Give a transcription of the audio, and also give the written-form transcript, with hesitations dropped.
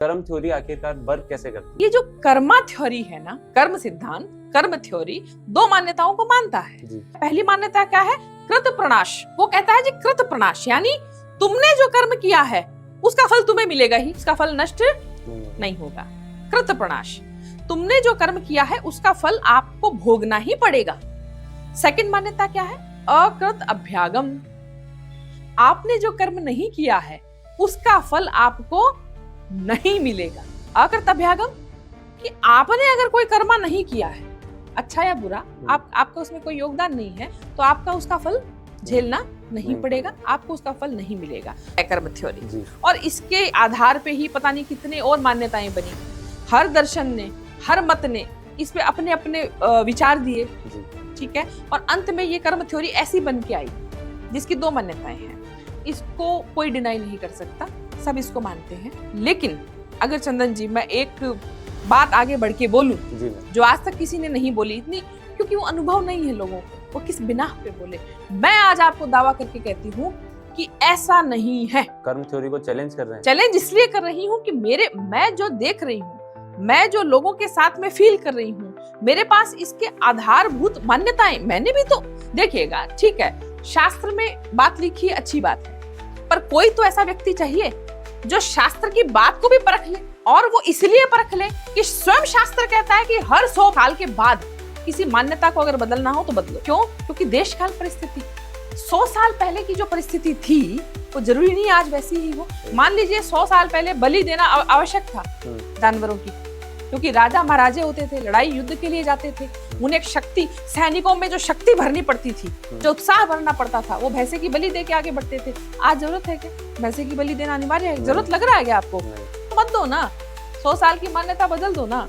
कर्म थ्योरी आखिरकार वर्क कैसे करती है? ये जो कर्मा थ्योरी है ना, कर्म सिद्धांत, कर्म थ्योरी दो मान्यताओं को मानता है। जी। पहली मान्यता क्या है? कृत प्रणाश। वो कहता है जी कृत प्रणाश यानी तुमने जो कर्म किया है उसका फल तुम्हें मिलेगा ही, उसका फल नष्ट नहीं होगा। कृत प्रणाश, तुमने जो कर्म किया है उसका फल आपको भोगना ही पड़ेगा। सेकंड मान्यता क्या है? अकृत अभ्यागम। आपने जो कर्म नहीं किया है उसका फल आपको नहीं मिलेगा। अकृत अभ्यागम कि आपने अगर कोई कर्मा नहीं किया है, अच्छा या बुरा, आपका उसमें कोई योगदान नहीं है, तो आपका उसका फल झेलना नहीं पड़ेगा, आपको उसका फल नहीं मिलेगा। कर्म थ्योरी, और इसके आधार पे ही पता नहीं कितने और मान्यताएं बनी। हर दर्शन ने, हर मत ने इस पे अपने अपने विचार दिए, ठीक है। और अंत में ये कर्म थ्योरी ऐसी बन के आई जिसकी दो मान्यताएं हैं। इसको कोई डिनाई नहीं कर सकता, सब इसको मानते हैं। लेकिन अगर चंदन जी मैं एक बात आगे बढ़ के बोलूं जो आज तक किसी ने नहीं बोली, इतनी क्योंकि वो अनुभव नहीं है लोगों को, वो किस बिना पे बोले, मैं आज आपको दावा करके कहती हूँ कि ऐसा नहीं है। कर्म थ्योरी को चैलेंज कर रहे हैं। चैलेंज इसलिए कर रही हूँ कि मैं जो देख रही हूँ, मैं जो लोगों के साथ में फील कर रही हूँ, मेरे पास इसके आधारभूत मान्यताएं, मैंने भी तो देखिएगा, ठीक है, शास्त्र में बात लिखी है, अच्छी बात है, पर कोई तो ऐसा व्यक्ति चाहिए जो शास्त्र की बात को भी परख ले, और वो इसलिए परख ले कि स्वयं शास्त्र कहता है कि हर 100 साल के बाद किसी मान्यता को अगर बदलना हो तो बदलो। क्यों? क्योंकि देश काल परिस्थिति, 100 साल पहले की जो परिस्थिति थी वो जरूरी नहीं आज वैसी ही हो। मान लीजिए 100 साल पहले बलि देना आवश्यक था जानवरों की, क्योंकि राजा महाराजे होते थे, लड़ाई युद्ध के लिए जाते थे, उन्हें एक शक्ति, सैनिकों में जो शक्ति भरनी पड़ती थी, जो उत्साह भरना पड़ता था, वो भैंसे की बलि दे के आगे बढ़ते थे। आज जरूरत है क्या भैंसे की बलि देना? अनिवार्य है? जरूरत लग रहा है क्या आपको? तो मत दो ना, 100 साल की मान्यता बदल दो ना।